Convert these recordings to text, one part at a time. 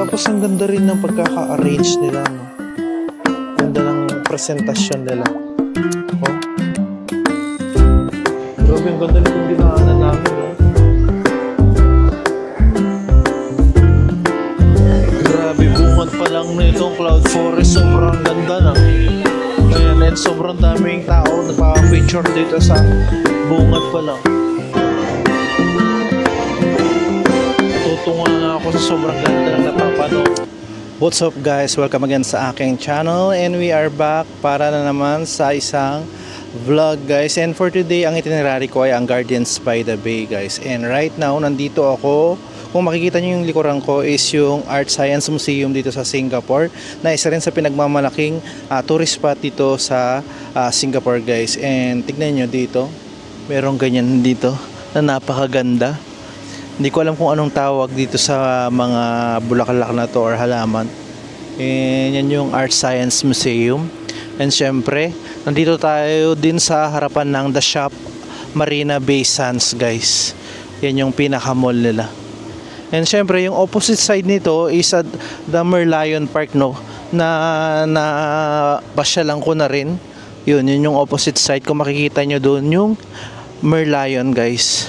Tapos ang ganda rin ng pagkaka-arrange nila, no? Ganda ng presentasyon nila. Oh. Grabe, ang ganda nitong dinaanan namin, no? Grabe, bungad pa lang nitong Cloud Forest. Sobrang ganda na. Ayan, and sobrang daming tao nagpa-picture dito sa bungad pa lang. Tutunga na ako sa sobrang ganda ng napapanood. What's up guys? Welcome again sa aking channel and we are back para na naman sa isang vlog guys. And for today, ang itinerary ko ay ang Gardens by the Bay guys. And right now, nandito ako. Kung makikita nyo yung likuran ko is yung Art Science Museum dito sa Singapore, na isa rin sa pinagmamalaking tourist spot dito sa Singapore guys. And tignan nyo dito, merong ganyan dito na napakaganda. Hindi ko alam kung anong tawag dito sa mga bulaklak na to or halaman. And yan yung Art Science Museum. And syempre, nandito tayo din sa harapan ng The Shop Marina Bay Sands guys. Yan yung pinaka-mall nila. And syempre, yung opposite side nito is at the Merlion Park, no? Na pasyalan ko na rin. Yun yung opposite side. Kung makikita nyo doon yung Merlion, guys.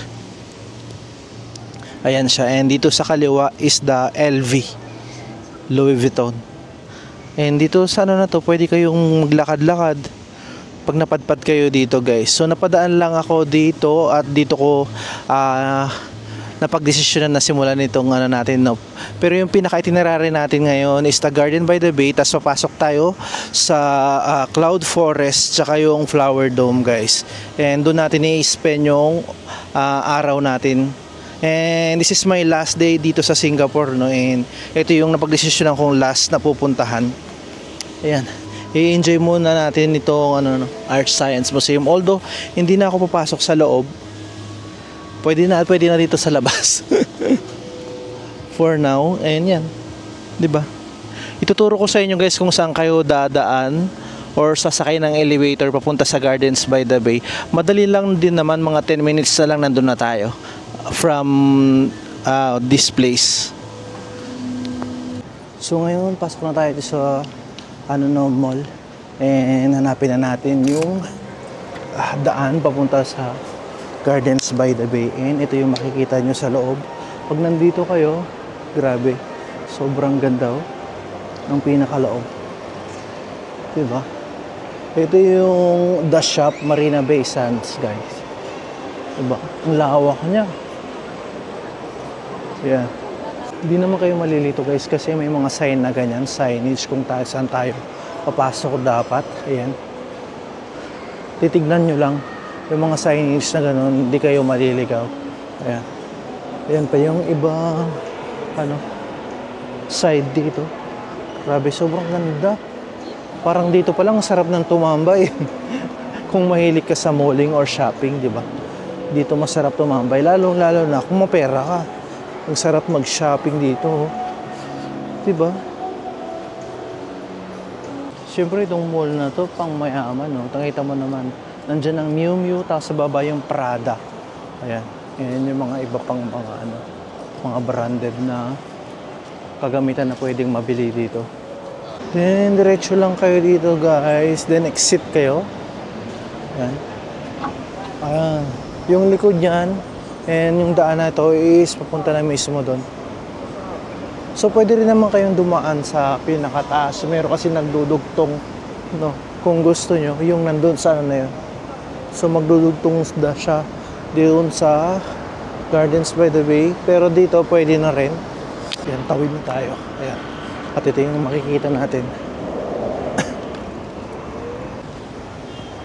Ayan siya. And dito sa kaliwa is the LV, Louis Vuitton. And dito sa ano na to, pwede kayong maglakad-lakad pag napadpad kayo dito, guys. So napadaan lang ako dito at dito ko napagdesisyonan na simulan nitong ano natin, no? Pero yung pinaka-itinerary natin ngayon is the Garden by the Bay, tapos papasok tayo sa Cloud Forest tsaka yung Flower Dome guys. And doon natin i-spend yung araw natin. And this is my last day dito sa Singapore, no? And ito yung napagdesisyonan kong last na pupuntahan. Ayan, i-enjoy muna natin itong ano, no, Art Science Museum. Although hindi na ako papasok sa loob, pwede na dito sa labas. For now, and yan, 'di ba? Ituturo ko sa inyo guys kung saan kayo dadaan or sasakay ng elevator papunta sa Gardens by the Bay. Madali lang din naman, mga 10 minutes na lang nandun na tayo from this place. So ngayon, pasok na tayo sa mall, and hanapin na natin yung daan papunta sa Gardens by the Bay. And ito yung makikita nyo sa loob. Pag nandito kayo, grabe, sobrang ganda ng pinakaloob, diba? Ito yung The Shop Marina Bay Sands guys, diba? Ang lawak niya. Yeah. Hindi naman kayo malilito guys, kasi may mga sign na ganyan, signage kung saan tayo papasok dapat. Ayan, titignan nyo lang yung mga signage na gano'n, hindi kayo maliligaw. Ayan. Ayan pa yung iba side dito. Grabe, sobrang ganda. Parang dito pa lang sarap ng tumambay. Kung mahilig ka sa malling or shopping, di ba? Dito masarap tumambay, lalo na kung mapera ka. Ang sarap mag-shopping dito, di ba? Siyempre itong mall na to pang mayaman, no? Nakita mo naman, nandiyan ang Miu Miu, tapos sa baba yung Prada. Ayan. Ayan yung mga iba pang mga branded na kagamitan na pwedeng mabili dito. Then, diretso lang kayo dito guys. Then, exit kayo. Ayan. Ayan. Yung likod yan, and yung daan na ito is papunta na mismo doon. So, pwede rin naman kayong dumaan sa pinakataas. Meron kasi nagdudugtong, no? Kung gusto nyo, yung nandun sa na yun. So magdudugtong siya doon sa Gardens by the Bay. Pero dito pwede na rin. Yan, tawid na tayo. Ayan. At ito yung makikita natin.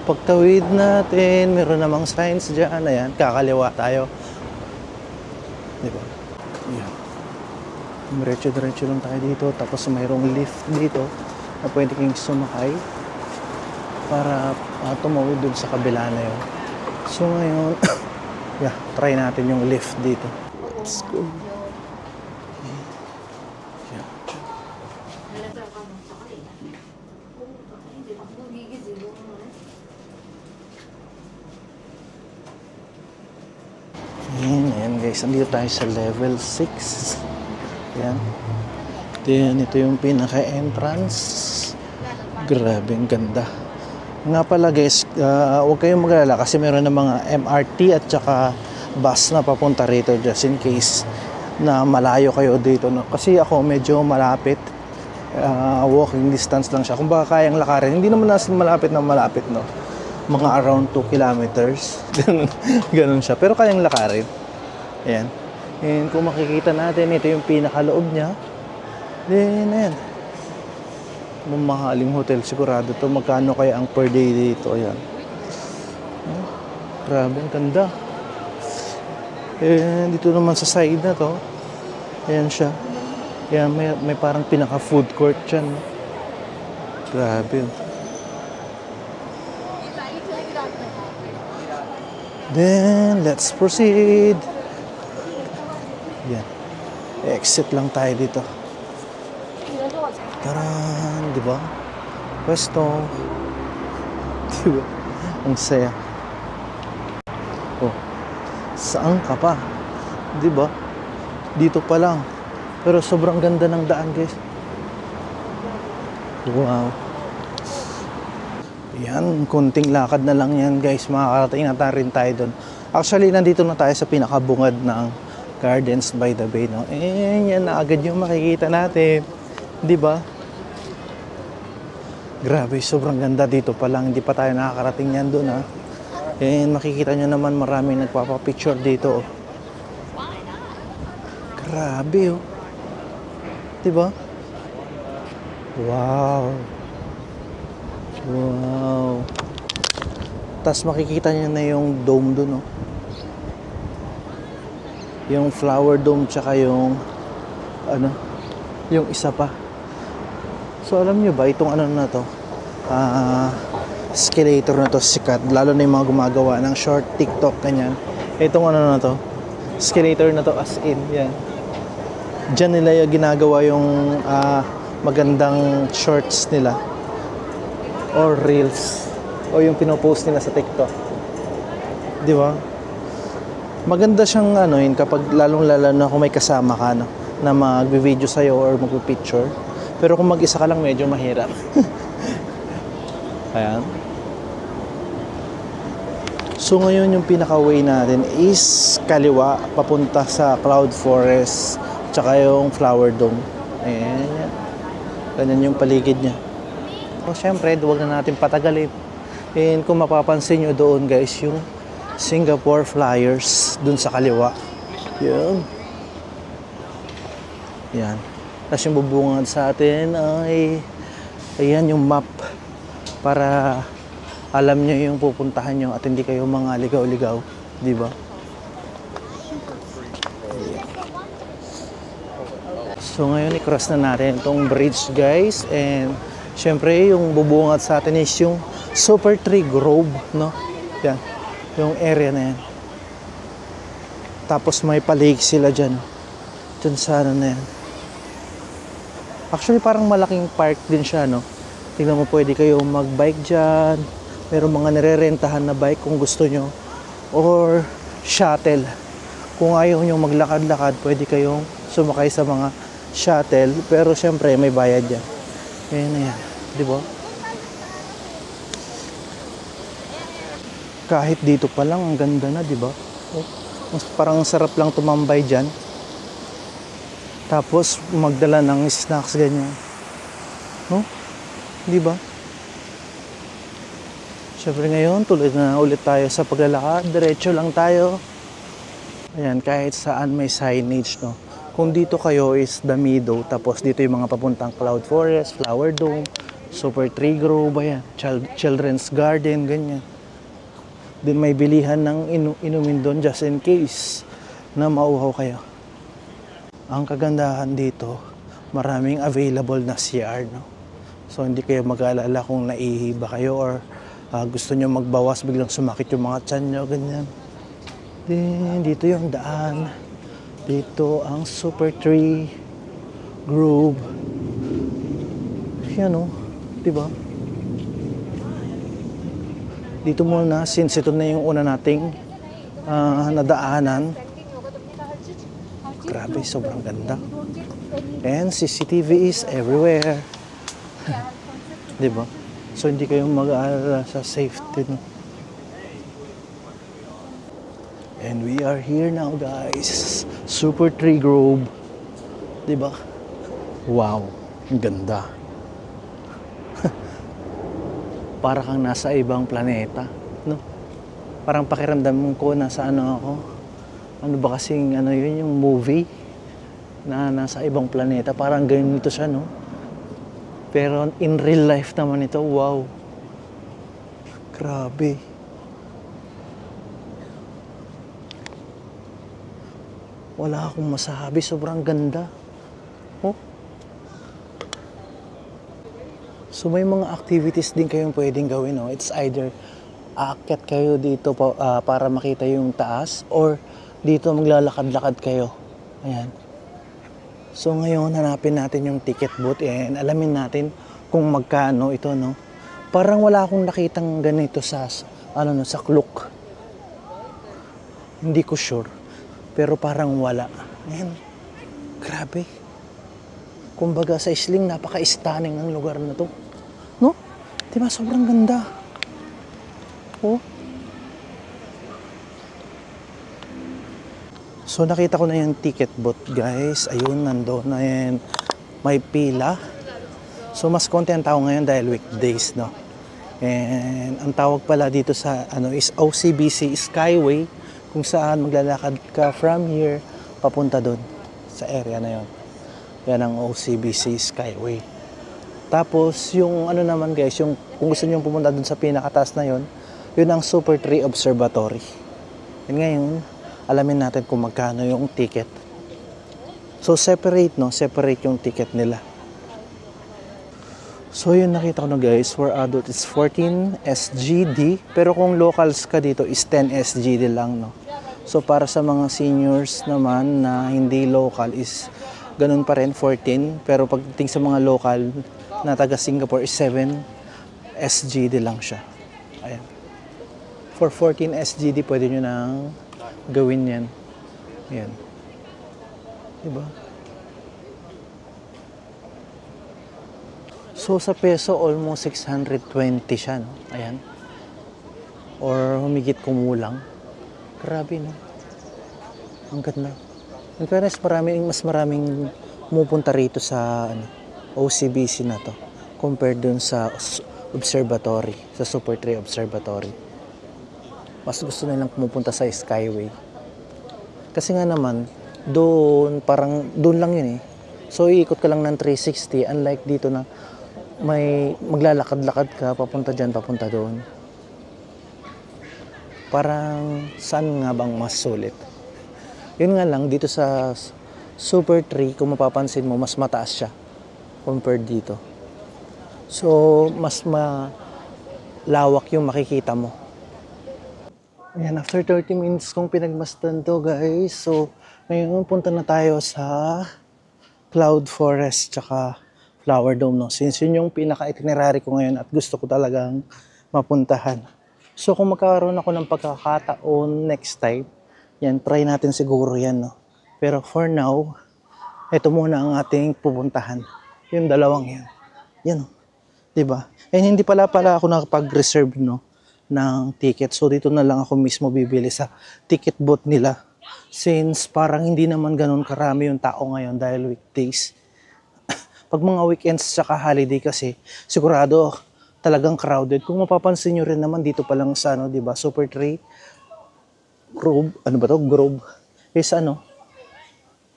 Pagtawid natin, meron namang signs dyan. Ayan, kakaliwa tayo. Diba? Ayan. Diretso lang tayo dito. Tapos mayroong lift dito na pwede kayong sumakay para tumawid dun sa kabila na yun. So ngayon, yeah, try natin yung lift dito. Let's go. Yeah. Ayan guys, andito tayo sa level 6. Ayan. Then, ito yung pinaka-entrance. Grabe, ang ganda. Nga pala guys, huwag kayong mag-alala kasi meron na mga MRT at saka bus na papunta rito just in case na malayo kayo dito. No? Kasi ako medyo malapit. Walking distance lang siya. Kung baka kayang lakarin, hindi naman nasin malapit na malapit. No? Mga around 2 kilometers. Ganun siya. Pero kayang lakarin. Ayan. And kung makikita natin, ito yung pinakaloob niya. Then, ayan. Mamahaling hotel sigurado to. Magkano kaya ang per day dito? Ayan. Grabe, ang ganda. And dito naman sa side na to. Ayan siya. Ayan, may parang pinaka food court dyan. Grabe. Then, let's proceed. Ayan. Exit lang tayo dito. Taran, di ba? Pwesto. Di ba? Ang saya. Oh, saan ka pa? Di ba? Dito pa lang. Pero sobrang ganda ng daan, guys. Wow. Yan, konting lakad na lang yan, guys. Makakarating na rin tayo doon. Actually, nandito na tayo sa pinakabungad ng Gardens by the Bay, no? Yan na agad yung makikita natin. Di ba? Grabe, sobrang ganda dito pa lang. Hindi pa tayo nakakarating yan doon, ha. And makikita nyo naman maraming nagpapapicture dito, oh. Grabe, oh. Diba? Wow. Wow. Tapos makikita nyo na yung dome doon, oh. Yung flower dome tsaka yung yung isa pa. So alam nyo ba itong na to, escalator na to sikat, lalo na yung mga gumagawa ng short TikTok kanyan. Itong na to, escalator na to as in, yan. Diyan nila yung ginagawa yung magandang shorts nila or reels o yung pinopost nila sa TikTok. Di ba? Maganda siyang yun kapag lalong-lalo na kung may kasama ka, no, na magbi-video sa'yo or magpi-picture. Pero kung mag-isa ka lang, medyo mahirap. Ayan. So ngayon yung pinaka-way natin is kaliwa, papunta sa Cloud Forest, tsaka yung Flower Dome. Ayan. Ganyan yung paligid niya. So syempre, huwag na natin patagalin. And kung mapapansin nyo doon guys, yung Singapore Flyers dun sa kaliwa. Yun. Yan. Tapos yung bubungad sa atin ay ayan yung map para alam nyo yung pupuntahan nyo at hindi kayo mga ligaw-ligaw. Di ba? So ngayon i-cross na natin itong bridge guys. And syempre yung bubungad sa atin is yung Super Tree Grove, no? Yan. Yung area na yan. Tapos may pa-lake sila dyan. Dyan sa na yan. Actually, parang malaking park din siya, no? Tingnan mo, pwede kayo mag-bike dyan. Meron mga nire-rentahan na bike kung gusto nyo. Or shuttle. Kung ayaw nyo maglakad-lakad, pwede kayong sumakay sa mga shuttle. Pero syempre, may bayad yan. Ayan na yan. Di ba? Kahit dito pa lang, ang ganda na, di ba? Oh, parang sarap lang tumambay dyan. Tapos magdala ng snacks ganyan. No? Di ba? Syempre ngayon, tuloy na ulit tayo sa paglalakad. Diretso lang tayo. Ayan, kahit saan may signage, no? Kung dito kayo is the Meadow, tapos dito yung mga papuntang Cloud Forest, Flower Dome, Super Tree Grove, ayan, Children's Garden, ganyan. Din may bilihan ng inumin doon just in case na mauhaw kayo. Ang kagandahan dito, maraming available na CR, no? So hindi kayo mag-aalala kung naihiba kayo or gusto nyo magbawas, biglang sumakit yung mga tiyan nyo, ganyan. Then, dito yung daan. Dito ang Super Tree Grove. Yan, no? Diba? Dito muna, since ito na yung una nating nadaanan. Grabe, sobrang ganda. And CCTV is everywhere. Diba? So hindi kayo mag-aalala sa safety, no? And we are here now, guys. Super Tree Grove. Diba? Wow, ang ganda. Para kang nasa ibang planeta, no? Parang pakiramdam ko nasa ano ako. Ano ba kasing ano yun, yung movie na nasa ibang planeta, parang ganito siya, no? Pero in real life naman ito, wow. Grabe. Wala akong masabi, sobrang ganda. Oh. So may mga activities din kayong pwedeng gawin, no? It's either aakyat kayo dito para makita yung taas, or dito maglalakad-lakad kayo. Ayan. So ngayon, hanapin natin yung ticket booth and alamin natin kung magkano ito, no? Parang wala akong nakitang ganito sa sa Klook. Hindi ko sure. Pero parang wala. Ayan. Grabe. Kumbaga sa Isling, napaka-stunning ng lugar na to. No? Diba? Sobrang ganda. Oh. So nakita ko na yung ticket booth, guys. Ayun, nandoon na yan. May pila. So mas konti ang tao ngayon dahil weekdays, no? And ang tawag pala dito sa is OCBC Skyway, kung saan maglalakad ka from here papunta doon sa area na yon. Yan ang OCBC Skyway. Tapos yung naman, guys, yung kung gusto niyo pumunta doon sa pinakataas na yon, yun ang Super Tree Observatory. And ngayon, alamin natin kung magkano yung ticket. So separate, no? Separate yung ticket nila. So yun, nakita ko na, guys, for adult is 14 SGD, pero kung locals ka dito is 10 SGD lang, no? So para sa mga seniors naman na hindi local is ganun pa rin, 14, pero pagdating sa mga local na taga Singapore is 7 SGD lang siya. Ayan. For 14 SGD pwede nyo nang gawin yan. Ayan. Diba? So sa peso, almost 620 siya, no? Ayan. Or humigit kumulang. Grabe, no? Ang ganda. In fairness, mas maraming pumupunta rito sa OCBC na to compared dun sa observatory, sa Super Tree Observatory. Mas gusto nilang pumupunta sa Skyway. Kasi nga naman, doon lang yun eh. So iikot ka lang ng 360, unlike dito na may maglalakad-lakad ka, papunta dyan, papunta doon. Parang saan nga bang mas sulit? Yun nga lang, dito sa Super Tree, kung mapapansin mo, mas mataas siya compared dito. So, mas malawak yung makikita mo. Ayan, after 30 minutes kong pinagmasdan to, guys. So, ngayon punta na tayo sa Cloud Forest tsaka Flower Dome, no? Since yun yung pinaka-itinerary ko ngayon at gusto ko talagang mapuntahan. So, kung magkakaroon ako ng pagkakataon next time, yan, try natin siguro yan, no? Pero for now, ito muna ang ating pupuntahan. Yung dalawang yan. Yan, no? Diba? And hindi pala ako nakapag-reserve, no, ng ticket. So, dito na lang ako mismo bibili sa ticket booth nila. Since parang hindi naman ganun karami yung tao ngayon dahil weekdays. Pag mga weekends saka holiday kasi, sigurado talagang crowded. Kung mapapansin nyo rin naman dito pa lang sa diba, Super Tree Grove, Grove, is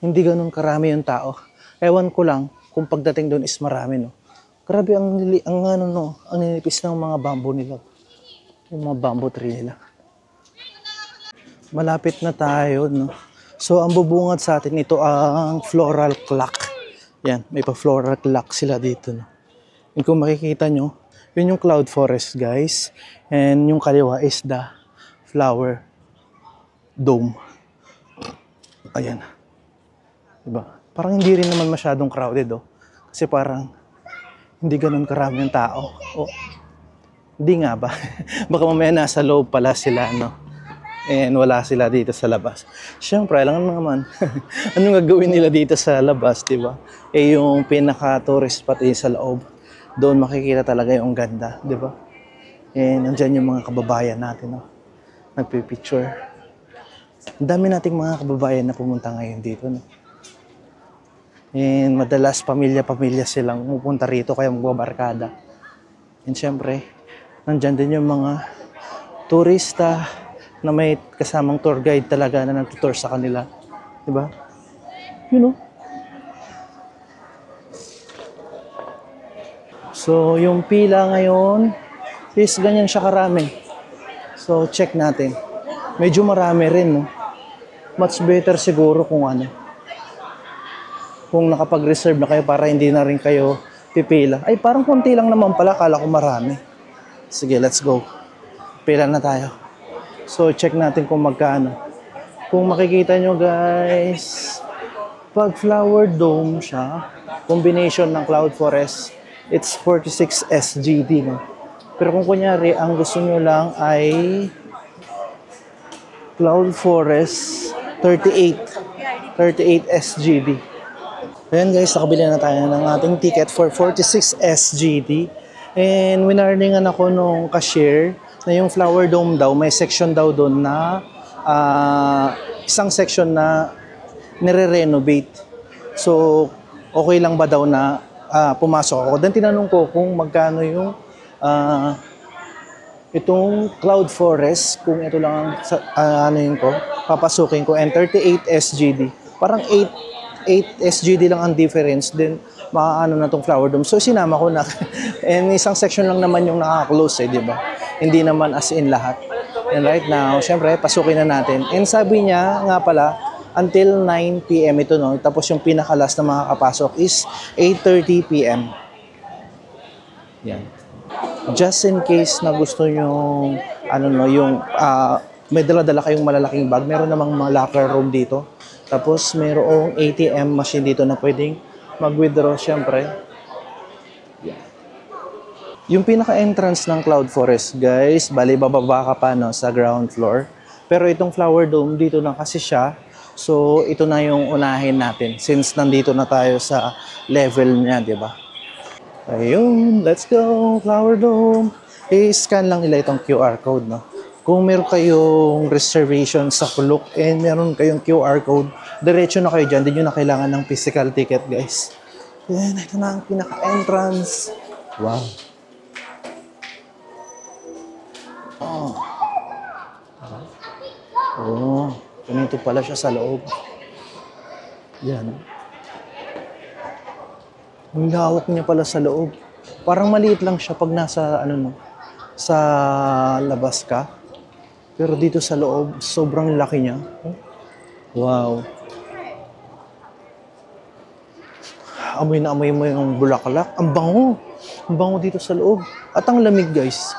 hindi ganun karami yung tao. Ewan ko lang kung pagdating doon is marami, no. Grabe ang ninipis ng mga bamboo nila. Yung mga bamboo tree nila. Malapit na tayo, no. So ang bubungad sa atin ito ang floral clock. Yan, may pa-floral clock sila dito, no. And kung makikita nyo, yun yung Cloud Forest, guys. And yung kaliwa is the Flower Dome. Ayan. Diba? Parang hindi rin naman masyadong crowded, oh. Kasi parang hindi ganun karami yung tao. Oh. Hindi nga ba? Baka mamaya nasa loob pala sila, no? And wala sila dito sa labas. Siyempre, alam mo naman, anong gagawin nila dito sa labas, di ba? Eh yung pinaka-tourist spot sa loob. Doon makikita talaga yung ganda, di ba? And nandyan yung mga kababayan natin, no? Nagpipicture. Ang dami nating mga kababayan na pumunta ngayon dito, no? And madalas pamilya-pamilya silang pupunta rito kaya magbabarkada. And syempre, nandyan din yung mga turista na may kasamang tour guide talaga na nagtutour sa kanila. Diba? You know? So, yung pila ngayon is ganyan siya karami. So, check natin. Medyo marami rin, no? Much better siguro kung ano. Kung nakapag-reserve na kayo para hindi na rin kayo pipila. Ay, parang konti lang naman pala. Kala ko marami. Sige, let's go. Pila na tayo. So, check natin kung magkano. Kung makikita nyo, guys, pag flower dome siya, combination ng Cloud Forest, it's 46 SGD, no? Pero kung kunyari, ang gusto nyo lang ay Cloud Forest, 38 SGD. Ayan guys, nakabili na tayo ng ating ticket for 46 SGD. And winarningan ako nung cashier na yung flower dome daw, may section daw doon na isang section na nire-renovate. So, okay lang ba daw na pumasok ako? Then tinanong ko kung magkano yung itong Cloud Forest, kung ito lang ang papasukin ko, and 38 SGD. Parang 8 SGD lang ang difference, then makaano na tong flower dome. So sinama ko na. And isang section lang naman yung naka-close di ba? Hindi naman as in lahat. And right now, syempre, pasukin na natin. And sabi niya nga pala, until 9 PM ito, no? Tapos yung pinakalas na makakapasok is 8:30 PM. Yan. Just in case na gusto nyo, may dala-dala kayong malalaking bag, meron namang mga locker room dito. Tapos mayroong ATM machine dito na pwedeng mag-withdraw syempre. Yeah. Yung pinaka-entrance ng Cloud Forest, guys, bali bababa ka pa no, sa ground floor. Pero itong flower dome, dito na kasi siya. So ito na yung unahin natin since nandito na tayo sa level niya, di ba? Ayun, let's go, flower dome. I-scan lang nila itong QR code, no? Kung meron kayong reservation sa Klook and meron kayong QR code, diretso na kayo dyan. Hindi nyo na kailangan ng physical ticket, guys. Yan, ito na ang pinaka-entrance. Wow. Oh, ganito pala siya sa loob. Yan. Ang lawak niya pala sa loob. Parang maliit lang siya pag nasa, sa labas ka. Pero dito sa loob, sobrang laki niya. Wow. Amoy na amoy mo yung bulaklak. Ang bango. Ang bango dito sa loob. At ang lamig, guys.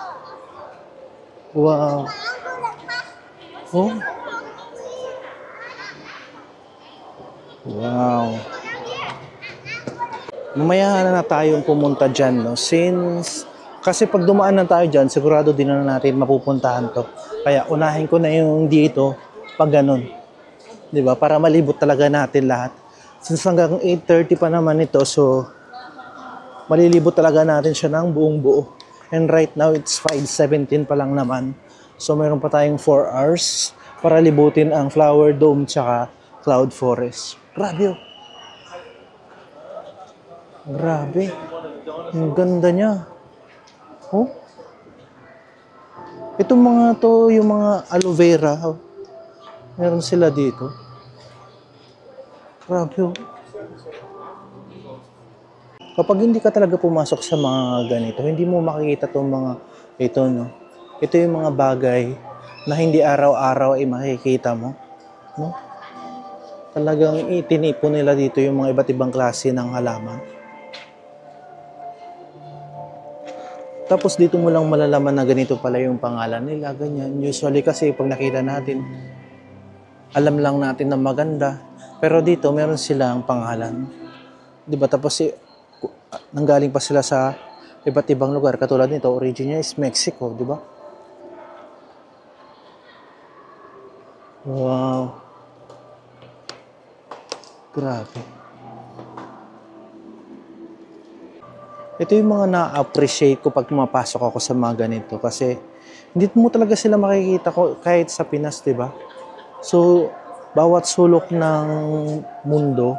Wow. Oh. Wow. Mamaya na tayong pumunta dyan, no? Kasi pag dumaan na tayo dyan, sigurado din na natin mapupuntahan to. Kaya unahin ko na yung dito pag ganun. Diba? Para malibot talaga natin lahat. Since hanggang 8:30 pa naman ito, so malilibot talaga natin siya ng buong buo. And right now, it's 5:17 pa lang naman. So meron pa tayong 4 hours para libutin ang Flower Dome tsaka Cloud Forest. Grabe, oh. Grabe. Ang ganda niya. Oh. Itong mga to, yung mga aloe vera, oh. Meron sila dito. Grabe, oh. Kapag hindi ka talaga pumasok sa mga ganito, hindi mo makikita itong mga ito, no? Ito yung mga bagay na hindi araw-araw ay makikita mo, no? Talagang itinipon nila dito yung mga iba't ibang klase ng halaman. Tapos dito mo lang malalaman na ganito pala yung pangalan nila, ganyan. Usually kasi pag nakita natin, alam lang natin na maganda. Pero dito meron silang pangalan. Diba? Tapos nanggaling pa sila sa iba't ibang lugar. Katulad nito, origin niya is Mexico, diba? Wow. Grabe. Ito yung mga na-appreciate ko pag pumapasok ako sa mga ganito kasi hindi mo talaga sila makikita ko kahit sa Pinas, 'di ba? So, bawat sulok ng mundo,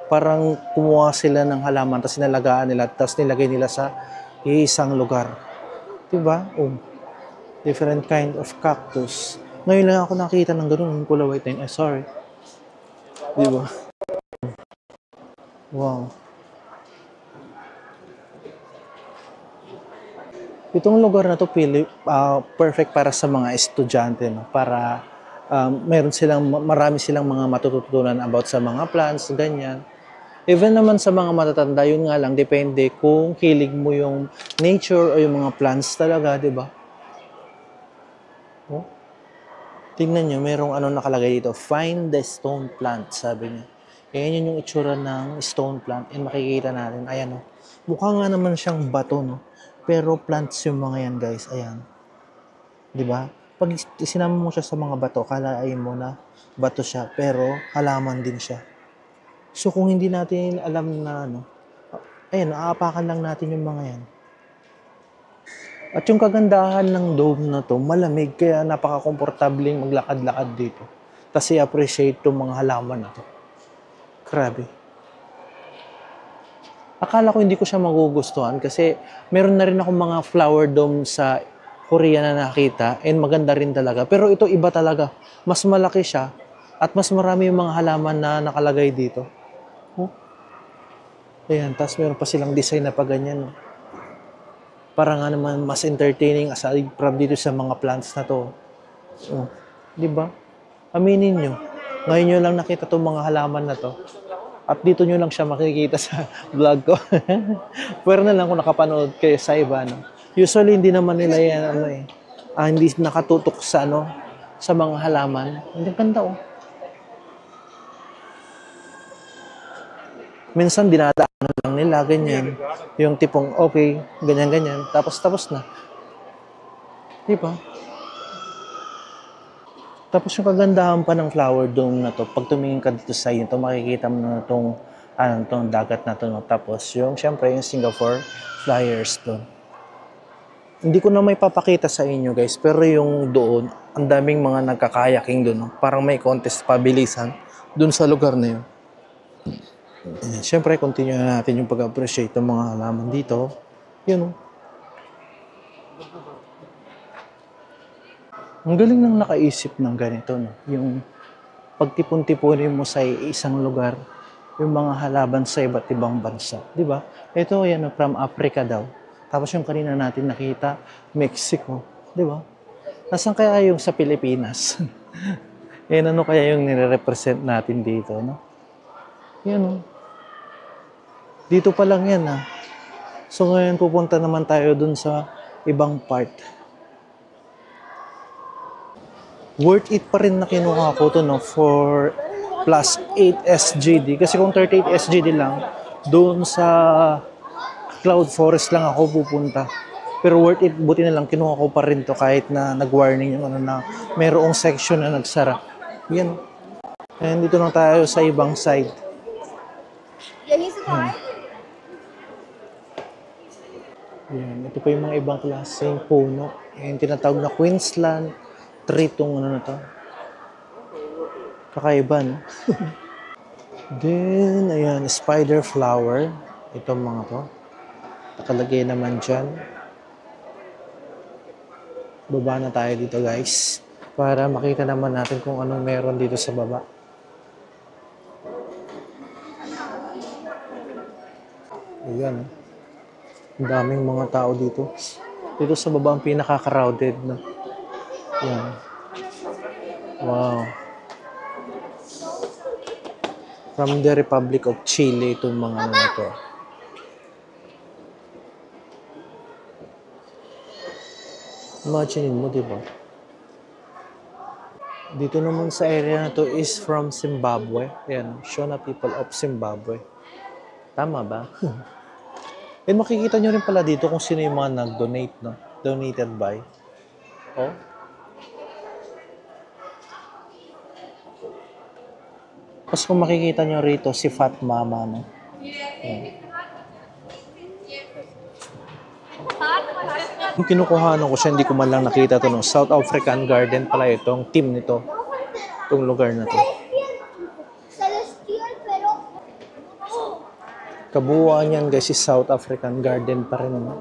parang kumuha sila ng halaman tapos nilalagaan nila tapos nilagay nila sa iisang lugar. 'Di ba? Oh, different kind of cactus. Ngayon lang ako nakita ng ganun, kulay white na yun. Ay, sorry. 'Di ba? Wow. Itong lugar na to perfect para sa mga estudyante, no? Para marami silang mga matututunan about sa mga plants, ganyan. Even naman sa mga matatanda, yun nga lang, depende kung hilig mo yung nature o yung mga plants talaga, di ba? Oh, tingnan nyo, merong ano nakalagay dito, find the stone plant, sabi niya. Ayan yun yung itsura ng stone plant. And makikita natin, ayan o. Mukha nga naman siyang bato, no? Pero plants yung mga yan, guys. Ayan. Di ba? Pag isinama mo siya sa mga bato, kalain mo na bato siya, pero halaman din siya. So kung hindi natin alam na ano, ayun, aapakan lang natin yung mga yan. At yung kagandahan ng dome na to, malamig, kaya napaka-komportabling maglakad-lakad dito. Kasi appreciate itong mga halaman na to. Grabe. Akala ko hindi ko siya magugustuhan kasi meron na rin akong mga flower dome sa Korea na nakita and maganda rin talaga. Pero ito iba talaga. Mas malaki siya at mas marami yung mga halaman na nakalagay dito. Oh. Ayan, tapos meron pa silang design na pa ganyan. Para nga naman mas entertaining aside from dito sa mga plants na to. Oh, di ba? Aminin nyo. Ngayon nyo lang nakita itong mga halaman na to. At dito nyo lang siya makikita sa vlog ko. Pero na lang kung nakapanood kayo sa iba, no? Usually, hindi naman nila yan, hindi nakatutok sa, sa mga halaman. Hindi ganda, oh. Minsan, dinadaan lang nila, ganyan. Yung tipong, okay, ganyan-ganyan. Tapos na. Di ba? Tapos yung kagandahan pa ng flower dome na to, pag tumingin ka dito sa inyo, makikita mo na itong dagat na to. No? Tapos yung, syempre, yung Singapore Flyers doon. Hindi ko na may papakita sa inyo, guys, pero yung doon, ang daming mga nagkakayaking doon. No? Parang may contest pabilisan doon sa lugar na yun. Syempre, continue na natin yung pag-appreciate ng mga halaman dito. Yun, no? Ang galing nang nakaisip ng ganito, no? Yung pagtipon-tipunin mo sa isang lugar, yung mga halaman sa iba't ibang bansa. Di ba? Ito, yan, from Africa daw. Tapos yung kanina natin nakita, Mexico. Di ba? Nasaan kaya yung sa Pilipinas? Yan, ano kaya yung nire-represent natin dito, no? Yan, no? Dito pa lang yan, ha? So ngayon pupunta naman tayo dun sa ibang part. Worth it pa rin na kinuha ko to, no, for plus 8 SGD. Kasi kung 38 SGD lang, doon sa Cloud Forest lang ako pupunta. Pero worth it, buti na lang kinuha ko pa rin to kahit na nag-warning yung na mayroong section na nagsara. Yan. And dito lang tayo sa ibang side. Yan. Ito pa yung mga ibang klaseng puno. Yung tinatawag na Queensland tree itong na to. Kakaiba, no? Then, ayan, spider flower. Itong mga to. Nakalagay naman dyan. Baba na tayo dito, guys. Para makita naman natin kung anong meron dito sa baba. Ayan, ang daming mga tao dito. Dito sa baba ang pinaka-crowded, no? Yan. Wow. From the Republic of Chile itong mga ano na to. Imagine mo, di ba? Dito naman sa area na to is from Zimbabwe. Yan, Shona people of Zimbabwe. Tama ba? And makikita nyo rin pala dito kung sino yung mga nag-donate, no? Donated by. Oh. Tapos kung makikita nyo rito, si Fat Mama, no? Ayan. Yung kinukuhanan ko siya, hindi ko man lang nakita to, no? South African Garden pala itong team nito. Itong lugar na to. Kabuuan yan guys, si South African Garden pa rin, no?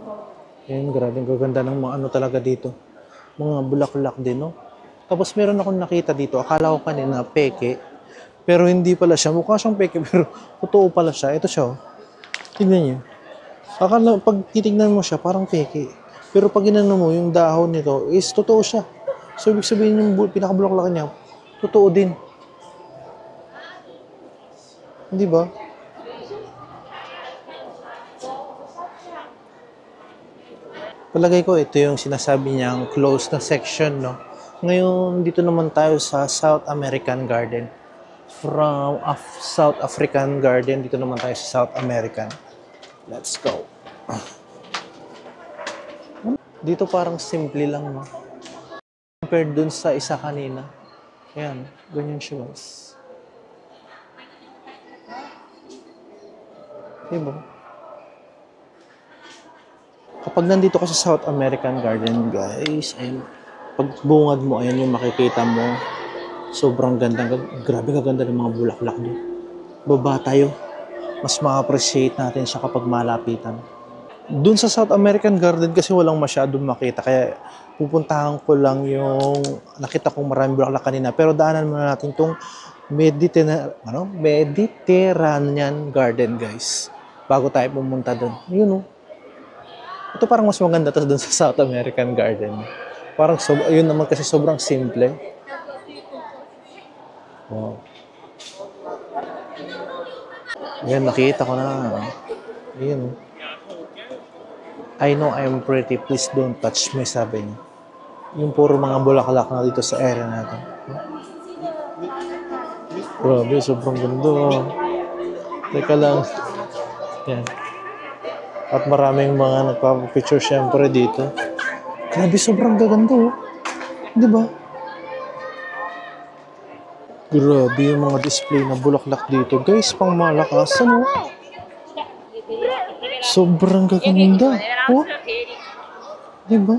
Ayan, grabe, gaganda ng mga ano talaga dito. Mga bulaklak din, no? Tapos meron akong nakita dito, akala ko kanina peke, pero hindi pala siya. Mukha siyang peke, pero totoo pala siya. Ito siya, oh. Tignan niyo. Akala, pag titignan mo siya, parang peke. Pero pag ginano mo, yung dahon nito is totoo siya. So, ibig sabihin yung pinakabulaklakan niya, totoo din. Hindi ba? Palagay ko, ito yung sinasabi niyang closed na section, no? Ngayon, dito naman tayo sa South American Garden. From South African Garden, dito naman tayo sa South American. Let's go. Dito parang simple lang, no? Compared dun sa isa kanina. Ayan, ganyan siya, guys. Diba? Kapag nandito ka sa South American Garden, guys, ayun, pag bungad mo, ayan yung makikita mo. Sobrang ganda. Grabe kaganda ng mga bulaklak doon. Baba tayo. Mas ma-appreciate natin siya kapag malapitan. Doon sa South American Garden kasi walang masyadong makita. Kaya pupuntahan ko lang yung nakita kong maraming bulaklak kanina. Pero daanan muna natin itong Mediterranean Garden, guys. Bago tayo pumunta doon. Yun, oh. Ito parang mas maganda to doon sa South American Garden. Parang, yun naman kasi sobrang simple. Wow. Yan, nakita ko na. Ayun. I know I'm pretty, please don't touch me, sabi niya. Yung puro mga bulaklak na dito sa area natin. Grabe, sobrang ganda. Teka lang. Yan. At maraming mga nagpapapicture syempre dito. Grabe, sobrang gaganda, oh. Di ba? Grabe yung mga display na bulaklak dito. Guys, pang malakasan, oh. Sobrang gaganda. Oh. Diba?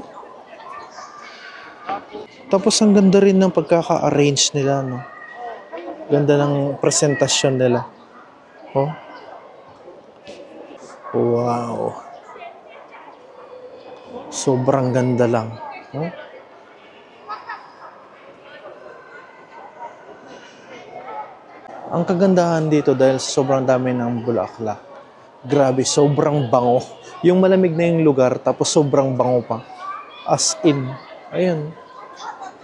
Tapos ang ganda rin ng pagkaka-arrange nila, no? Ganda ng presentasyon nila. Oh. Wow. Sobrang ganda lang. Oh. Ang kagandahan dito dahil sobrang dami ng bulaklak. Grabe, sobrang bango. Yung malamig na yung lugar, tapos sobrang bango pa. As in. Ayun.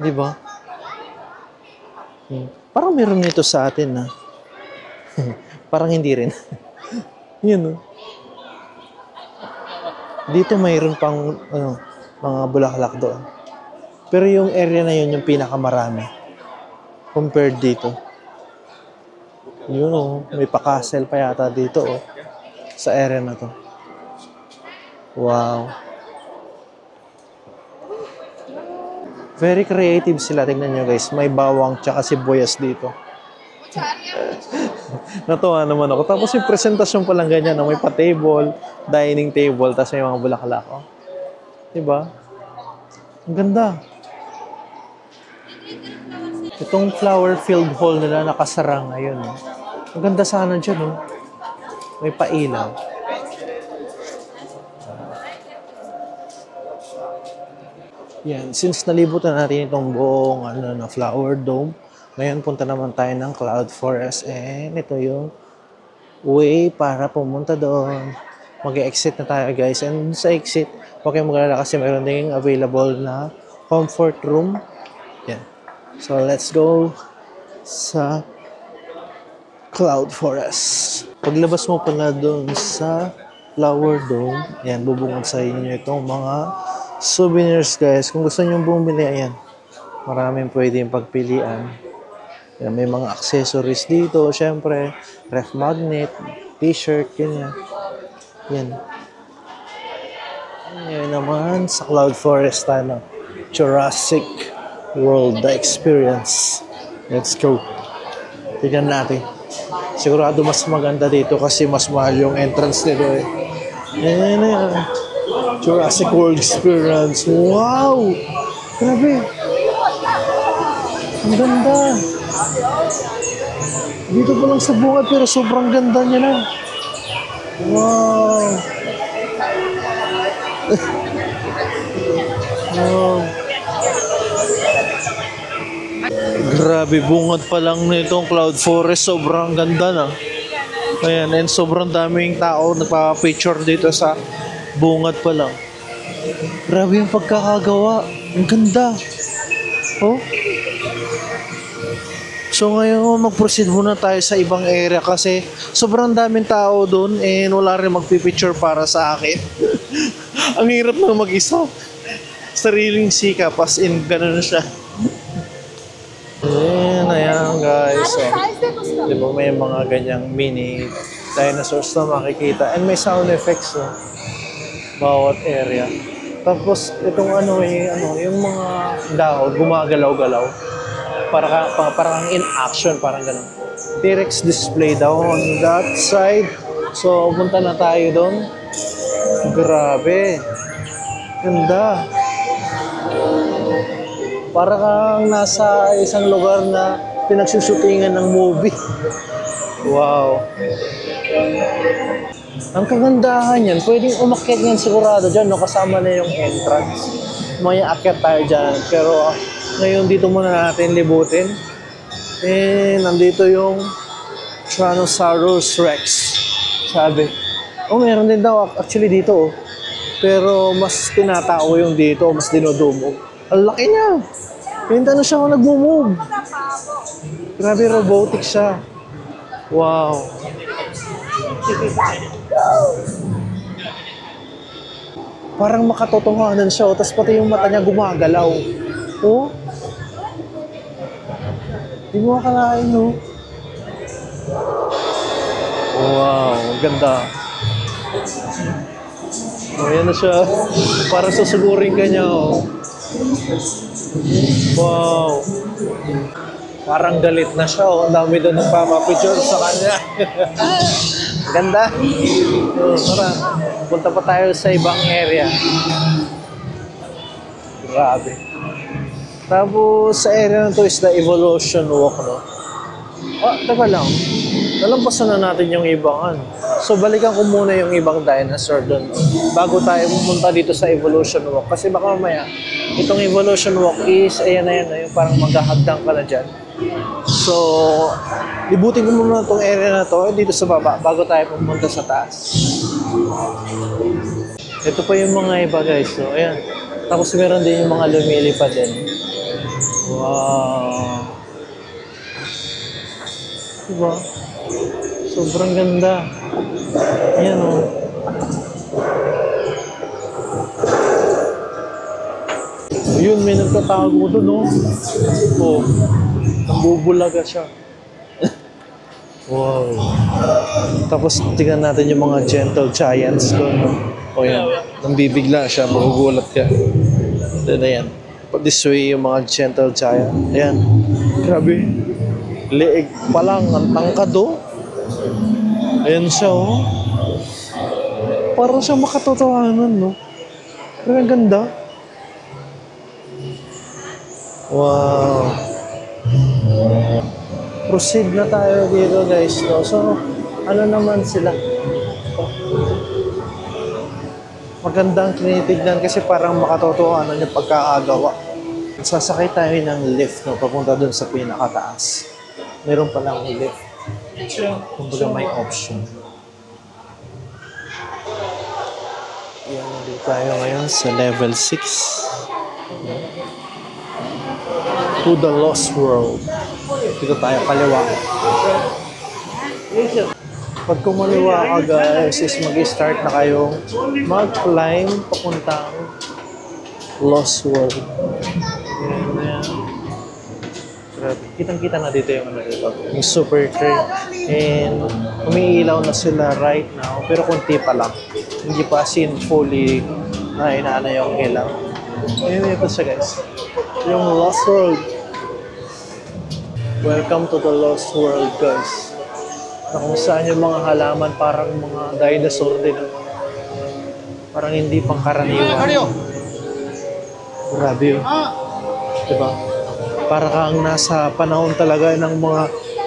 Di ba? Parang meron nito sa atin, ha? Parang hindi rin. Yun, no? Dito mayroon pang mga bulaklak doon. Pero yung area na yun, yung pinakamarami. Compared dito. Yun, oh. May pa-castle pa yata dito, oh. Sa area na to. Wow. Very creative sila. Tingnan nyo, guys. May bawang tsaka sibuyas dito. Natuwa naman ako. Tapos yung presentasyon pa lang ganyan. May pa-table, dining table, tapos may mga bulaklak. Oh. Diba? Ang ganda. Itong flower-filled hall nila nakasarang. Ayun. Oh. Ang ganda sana dyan. Oh. May pailaw. Yan. Since nalibutan natin itong buong na flower dome, ngayon punta naman tayo ng Cloud Forest. And ito yung way para pumunta doon. Mag-exit na tayo, guys. And sa exit, huwag kayong mag-alala kasi mayroon ding available na comfort room. Yan. So, let's go sa Cloud Forest. Paglabas mo pala doon sa Flower Dome, yan, bubungad sa inyo itong mga souvenirs, guys. Kung gusto nyo bumili, ayan, maraming pwedeng pagpilian. Yan, may mga accessories dito, syempre, ref magnet, t-shirt, ganyan. Yan. Yan naman sa Cloud Forest tayo. Jurassic World Experience. Let's go. Tignan natin. Sigurado mas maganda dito kasi mas mahal yung entrance nito eh. Yan na yan. Jurassic World Experience. Wow! Grabe. Ang ganda. Dito pa lang sa bungad pero sobrang ganda niya na. Wow. Wow. Grabe, bungad pa lang nitong Cloud Forest. Sobrang ganda na. Ayan, and sobrang daming tao nagpa-picture dito sa bungad pa lang. Grabe yung pagkakagawa. Ang ganda. Oh. So ngayon, mag-proceed muna tayo sa ibang area kasi sobrang daming tao doon and wala rin magpipicture para sa akin. Ang hirap na mag-isa. Sariling sikap, as in, ganun siya. Ayan guys. So, di ba may mga ganyang mini dinosaurs na makikita. And may sound effects so, bawat area. Tapos itong yung mga dahon gumagalaw-galaw. Parang in action, parang ganun. T-Rex display daw on that side. So, punta na tayo doon. Grabe. Ganda. Para kang nasa isang lugar na pinagsushootingan ng movie. Wow. Ang kagandahan yan, pwedeng umakyat yan sigurado dyan, no? Kasama na yung entrance. May akyat tayo dyan. Pero ngayon dito muna natin libutin. Nandito yung Tyrannosaurus Rex. Sabi. Oh, meron din daw actually dito. Oh. Pero mas tinatao yung dito, mas dinodumog. Ang laki niya. Pinta na siya kung nag-move. Grabe, robotic siya. Wow. Parang makatotohanan siya. Tapos pati yung mata niya gumagalaw. Oh. Hindi mo akalain, no? Wow, ganda. Oh, yan na siya. Parang susugurin ka niya, oh. Wow. Parang galit na siya, oh. Ang dami doon nagpapapicture sa kanya. Ganda. Oh, tara. Punta pa tayo sa ibang area. Grabe. Tapos sa area na to is the Evolution Walk, no? Oh, teka lang. Nalampasan na natin yung ibang So, balikan ko muna yung ibang dinosaur doon bago tayo pumunta dito sa Evolution Walk. Kasi baka mamaya, itong Evolution Walk is, ayan na yan, yung parang maghahagdang ka na dyan. So, libutin ko muna itong area na to dito sa baba bago tayo pumunta sa taas. Ito pa yung mga iba, guys. So, ayan. Tapos meron din yung mga lumilipad din. Wow. Diba? Sobrang ganda. Ayan, oh. Ayun, may nagtatawag mo doon, oh. Oh. Nambubulaga siya. Wow. Tapos tingnan natin yung mga gentle giants doon, no? O yan. Nambibigla siya, magugulat ka. Then, ayan. This way yung mga gentle giant. Ayan. Grabe. Leeg pa lang. Ang tangkad, oh. Ayan siya, oh. Parang siya makatotohanan, no? Pero ang ganda. Wow. Proceed na tayo dito, guys, no? So, ano naman sila? Magandang tinitignan kasi parang makatotohanan yung pagkakagawa. Sasakay tayo ng lift, no? Papunta dun sa pinakataas. Meron palang lift. Kumbaga may option. Yan, nandito tayo ngayon sa level 6. To the Lost World. Dito tayo kaliwa. Pag kumaliwa ka, guys, is mag-start na kayong mag-climb papuntang Lost World. Yan. Kitang-kita na dito yung dito. Yung super train. And umiilaw na sila right now. Pero kunti pa lang. Hindi pa seen fully na inaana yung ilaw. Ayun ito siya, guys. Yung Lost World. Welcome to the Lost World, guys. Na kung saan yung mga halaman parang mga dinosaur din. Parang hindi pangkaraniwan. Grabe yun. Diba? Para kang nasa panahon talaga ng mga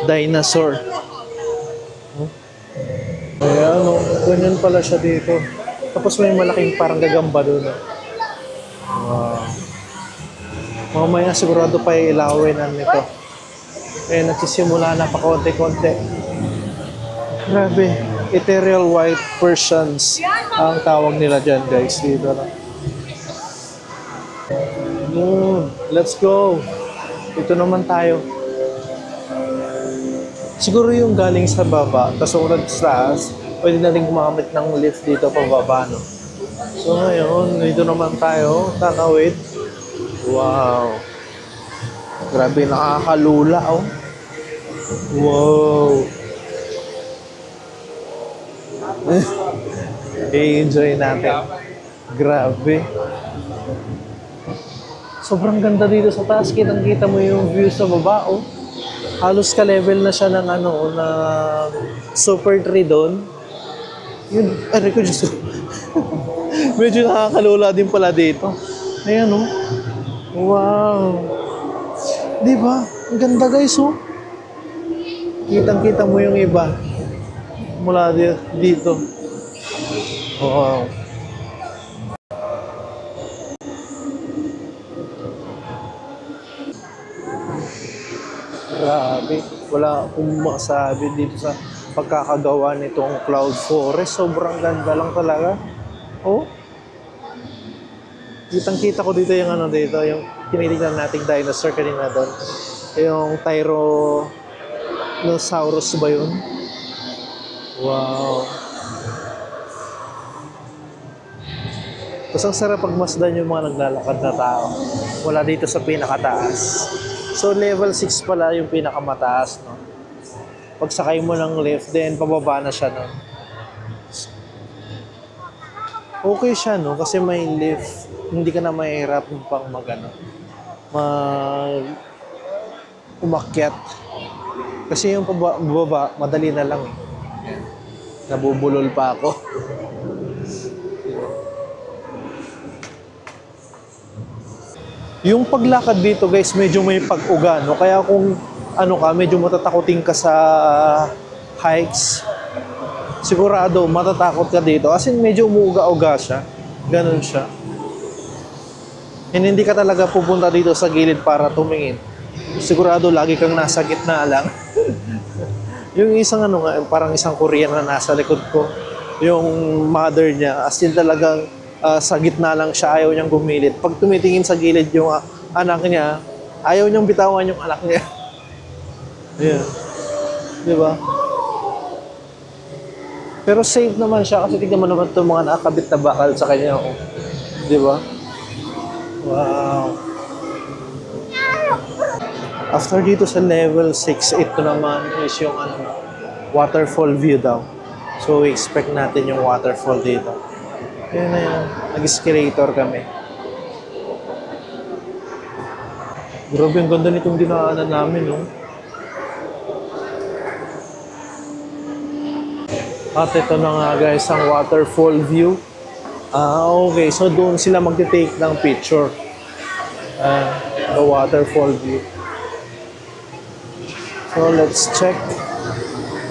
dinosaur. Ayan, no? Ganyan pala siya dito. Tapos may malaking parang gagamba doon. Wow. Mamaya sigurado pa ilawinan nito. Eh, nagsisimula na pa konti-konti. Grabe. Ethereal White Persians ang tawag nila dyan, guys. Dito na. Let's go. Ito naman tayo. Siguro yung galing sa baba, tapos umunod sa taas, pwede na rin gumamit ng lift dito pababa, no? So ngayon, dito naman tayo, tatawid. Wow. Grabe, nakakalula, oh. Wow. I-enjoy natin. Grabe. Sobrang ganda dito sa taas. Kitang-kita mo yung view sa baba, oh. Halos ka-level na siya ng ano, na super tree doon. Yun, ay ko Diyos. Medyo nakakalula din pala dito. Ayan, oh. Wow. Diba? Ang ganda, guys, oh. Kitang-kita mo yung iba. Mula dito. Wow. Grabe. Wala akong masabi dito sa pagkakagawa nitong cloud forest. Sobrang ganda lang talaga. Oh. Kitang-kita ko dito yung ano dito, yung tinitingnan nating dinosaur kanina doon. Yung Tyrannosaurus ba yun? Wow. Tapos ang sarap pagmasdan yung mga naglalakad na tao. Wala dito sa pinakataas. So level 6 pala yung pinakamataas, no? Pag sakay mo ng lift, then pababa na siya, no? Okay siya, no? Kasi may lift. Hindi ka na mahirap pang umakyat. Kasi yung pababa, madali na lang, eh. Nabubulol pa ako. Yung paglakad dito, guys, medyo may pag-uga, no? Kaya kung ano ka, medyo matatakotin ka sa hikes, sigurado matatakot ka dito. Kasi medyo umuuga-uga siya. Ganun siya. And hindi ka talaga pupunta dito sa gilid para tumingin. Sigurado lagi kang nasa gitna lang. Yung isang ano nga, parang isang Korean na nasa likod ko, yung mother niya, as in talagang sa gitna lang siya, ayaw niyang gumilit. Pag tumitingin sa gilid yung anak niya, ayaw niyang bitawan yung anak niya. Ayan. Diba? Pero safe naman siya kasi tignan mo naman itong mga nakakabit na bakal sa kanya. Oh. Diba? Wow. After dito sa level 6, ito naman is yung waterfall view daw. So, expect natin yung waterfall dito. Ayan na yan. Nag-escalator kami. Grabe, ang ganda nitong dinaanan namin, no? At ito na nga, guys, ang waterfall view. Okay. So, doon sila magte-take ng picture. The waterfall view. So, let's check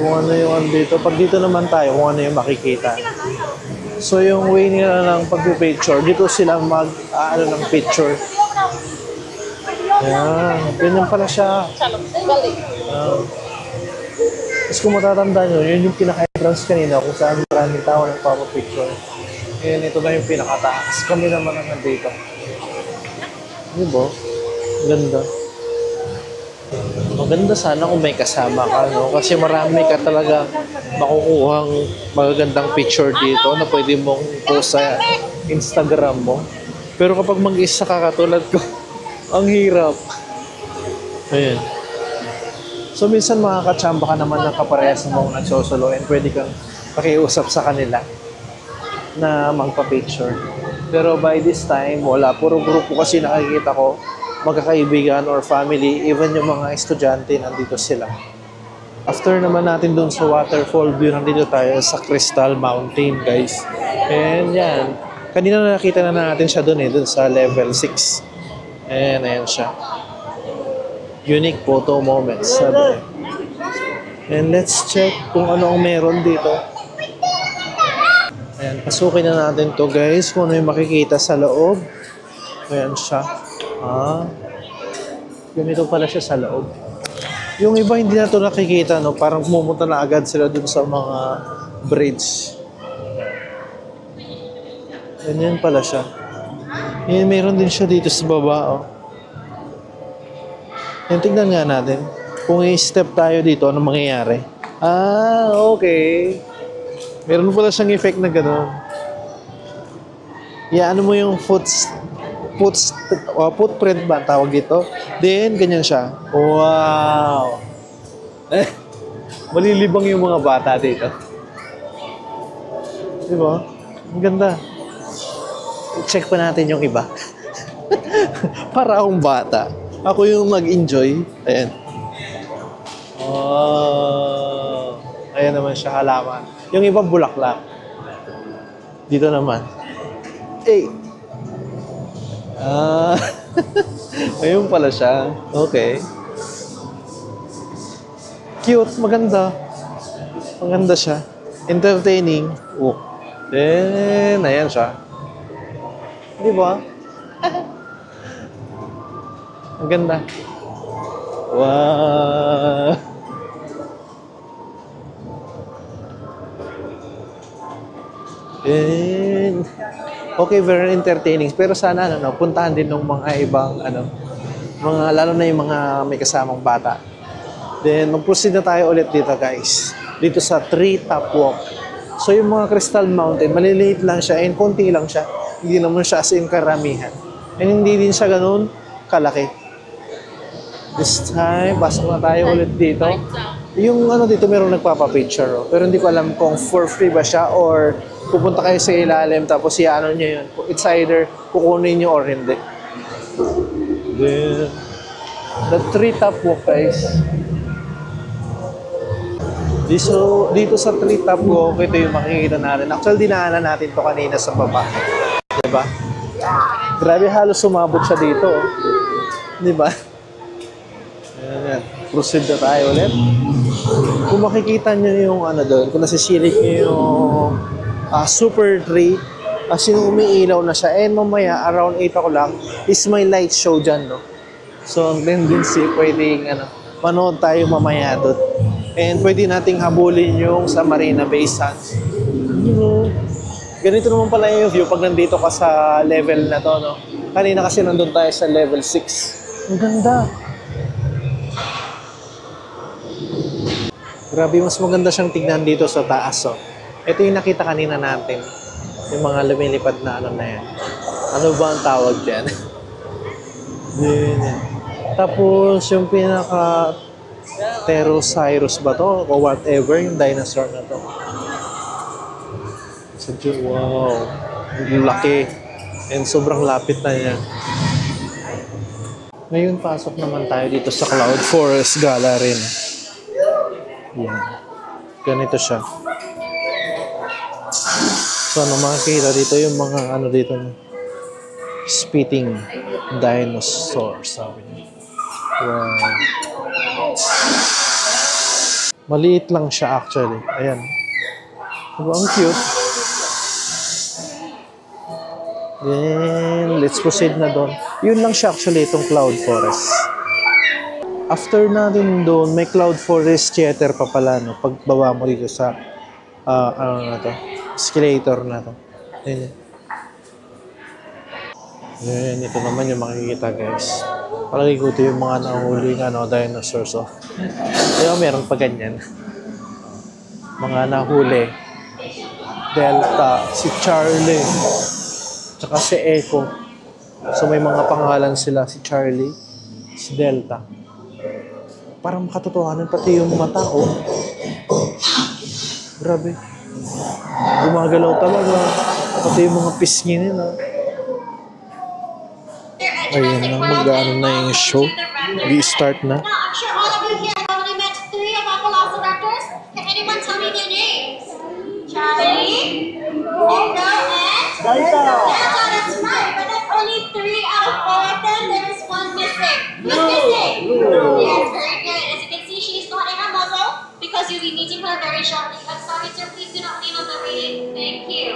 kung ano yung dito. Pag dito naman tayo, kung ano yung makikita. So, yung way nila ng pag-picture, dito sila ng picture. Ayan. Ganyan pala siya. Tapos kung matatandaan nyo, yun yung pinaka-entrance kanina kung saan maraming tao nagpapapicture. Ayan, ito na yung pinakataas. Kami naman ang nandito. Diba? Ganda. Maganda sana kung may kasama ka, no? Kasi marami ka talaga makukuhang magagandang picture dito na pwede mong post sa Instagram mo. Pero kapag mag-isa ka katulad ko, ang hirap. Ayan. So, minsan makakatsamba ka naman ng kaparehas ng mga nagsosolo and pwede kang pakiusap sa kanila na magpa-picture. Pero by this time, wala. Puro grupo kasi nakikita ko, magkakaibigan or family, even yung mga estudyante, nandito sila. After naman natin doon sa waterfall view, nandito tayo sa Crystal Mountain, guys. And yan. Kanina nakita na natin siya doon doon sa level 6. And ayan siya. Unique photo moments, sabi. And let's check kung ano ang meron dito. Ayan, pasukin na natin to, guys, kung ano yung makikita sa loob. Ayan siya. Ganito pala siya sa loob. Yung iba hindi na to nakikita, no? Parang pumunta na agad sila dun sa mga bridge. Ganyan pala siya. Yan, mayroon din siya dito sa baba, oh. Yan, tignan nga natin. Kung i-step tayo dito, ano mangyayari? Okay. Meron pala siyang effect na gano'n. Ano mo yung footprint ba tawag dito? Then, ganyan siya. Wow! Malilibang yung mga bata dito. Diba? Ang ganda. Check pa natin yung iba. Para akong bata. Ako yung mag-enjoy. Ayan. Oh. Ayan naman siya, halaman. Yung ibang bulaklak. Dito naman. Ayun pala siya. Okay. Cute. Maganda. Maganda siya. Entertaining. Then, ayan siya. Di ba? Maganda. Wow. And okay, very entertaining. Pero sana puntahan din ng mga ibang mga lalo na yung mga may kasamang bata. Then mag-proceed na tayo ulit dito, guys. Dito sa Treetop Walk. So yung mga Crystal Mountain, maliliit lang siya and konti lang siya. Hindi naman siya as in karamihan. And hindi din siya ganoon kalaki. This time, pasok na tayo ulit dito. Yung dito merong nagpapapicture. Pero hindi ko alam kung for free ba siya or pupunta kayo sa ilalim tapos nyo yun. It's either kukunin nyo or hindi. Then, the Treetop Walk, guys. Dito sa Treetop Walk, ito yung makikita natin. Actually, dinaanan natin to kanina sa baba. Diba? Grabe, halos sumabot siya dito. Diba? Ayan. Proceed na tayo ulit. Kung makikita nyo yung doon, kung nasisilip nyo yung super tree, as in umiilaw na siya. And mamaya, around 8 o'clock, is my light show dyan, no? So, ang tendency, pwedeng, manood tayo mamaya doon. And pwede nating habulin yung sa Marina Bay Sands. Ganito naman pala yung view pag nandito ka sa level na to, no? Kanina kasi nandun tayo sa level 6. Ang ganda. Grabe, mas maganda siyang tignan dito sa taas, oh. Ito yung nakita kanina natin. Yung mga lumilipad na na yan. Ano ba ang tawag dyan? Yan. Tapos, yung pinaka Pterosaurus ba to? O whatever, yung dinosaur na to. Wow. Ang laki. And sobrang lapit na niya. Ngayon, pasok naman tayo dito sa Cloud Forest Gallery. Yan. Ganito siya. So, makikita dito yung mga dito, spitting dinosaur, sabi niya. Wow. Maliit lang siya actually. Ayan. Diba, ang cute. Then, let's proceed na doon. Yun lang siya actually, itong Cloud Forest. After natin doon, may Cloud Forest Theater pa pala, no? Pagbaba mo dito sa, escalator na to. Ayan. Ayan, ito naman yung makikita, guys. Palagi ko ito yung mga nahuli dinosaurs. So. Kaya meron pa ganyan. Mga nahuli. Delta, si Charlie, tsaka si Echo. So may mga pangalan sila, si Charlie, si Delta. Parang makatotohanan pati yung mata, oh. Grabe. Gumagalaw talaga. Pati yung mga pisngi nila. Ayan na, mag-ano na yung show. Di-start na. That's right, but that's only 3 out of 4 of them. There is one missing. Who's missing? Yes, very good. As you can see, she's not in her muzzle because you'll be meeting her very shortly. I'm sorry, sir. Please do not lean on the reading. Thank you.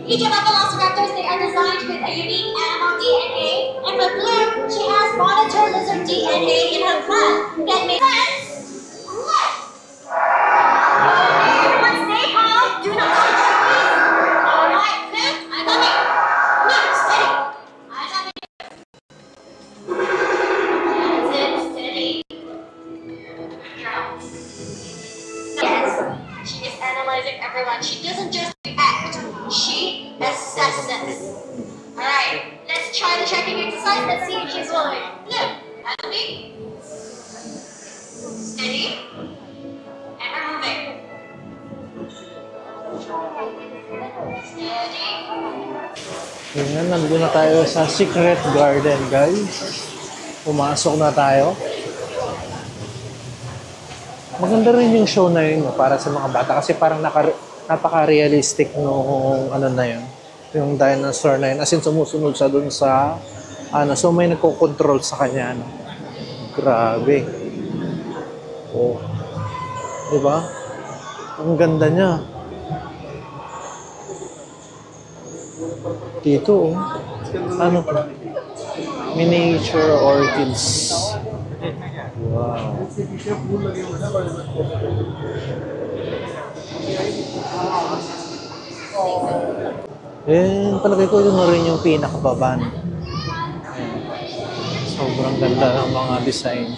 Each of our velociraptors, they are designed with a unique animal DNA. And for Blue, she has monitor lizard DNA in her blood. That makes sense. What? Everyone stay calm. Do not touch your feet. All right, Blue, I'm coming. Blue, steady. I'm coming. That's it, steady. Girl. Yes, she is analyzing everyone. She doesn't just react, she assesses. Alright, let's try the checking exercise. Let's see if she's willing. Blue, at me. Steady. And we're moving. Steady. Ayan, nandun na tayo sa Secret Garden, guys. Pumasok na tayo. Maganda rin yung show na yun para sa mga bata kasi parang napaka-realistic nung ano na yun. Yung dinosaur na yun. As in, sumusunod siya dun sa ano. So, may nagko-control sa kanya. Ano. Grabe. Oh. Diba? Ang ganda niya. Dito, oh. Ano to? Miniature orchids. Wow. Palagay ko yun na rin yung pinakababa. Ayan. Sobrang ganda ng mga design.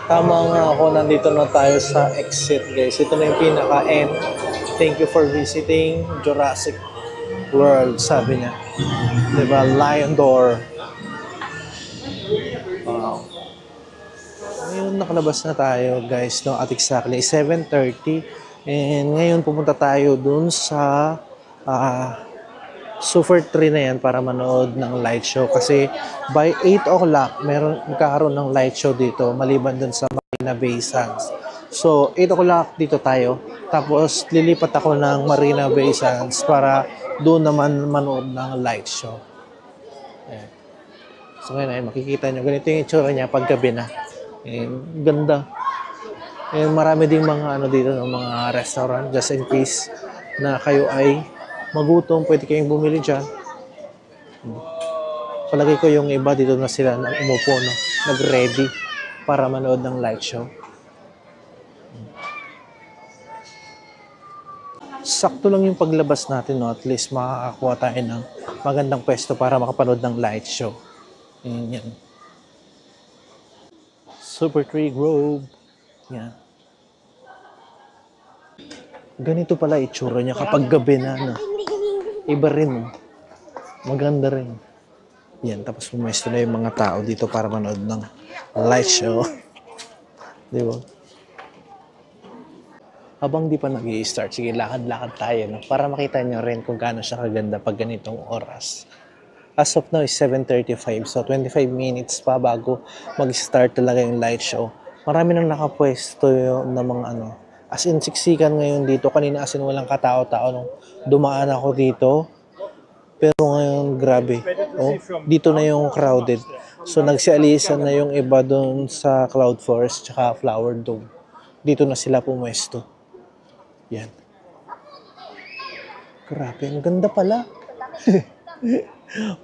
Tama nga ako, nandito na tayo sa exit, guys. Ito na yung pinaka-end. Thank you for visiting Jurassic World, sabi niya. Diba? Lion Door. Wow. Ngayon nakalabas na tayo, guys, no, at exactly 7:30. And ngayon pupunta tayo dun sa Super 3 na yan para manood ng light show. Kasi by 8 o'clock, magkakaroon ng light show dito maliban dun sa Marina Bay Sands. So, 8 o'clock dito tayo. Tapos, lilipat ako ng Marina Bay Sands para doon naman manood ng light show. Ayan. So, ngayon ay makikita nyo. Ganito yung itsura niya paggabi na. Ayan, ganda. Ayan, marami ding mga ano dito, mga restaurant just in case na kayo ay magutom, pwede kayong bumili dyan. Palagay ko yung iba dito na sila umupo, no? Nag-ready para manood ng light show. Sakto lang yung paglabas natin, no? At least makakakuha tayo ng magandang pwesto para makapanood ng light show. Yan. Super Tree Grove. Yan. Ganito pala itsura niya kapag gabi na, no? Iba rin, no? Maganda rin. Yan, tapos pumesto na yung mga tao dito para manood ng light show. Di ba? Habang di pa nag-i-start, sige, lakad-lakad tayo, no? Para makita nyo rin kung gaano siya kaganda pag ganitong oras. As of now is 7:35, so 25 minutes pa bago mag-start talaga yung light show. Marami nang nakapwesto yung na mga ano. As in, siksikan ngayon dito. Kanina as in, walang katao-tao nung dumaan ako dito. Pero ngayon, grabe. Oh, dito na yung crowded. So, nagsialisan na yung iba doon sa Cloud Forest tsaka Flower Dome. Dito na sila pumwesto. Yan. Grabe, ang ganda pala.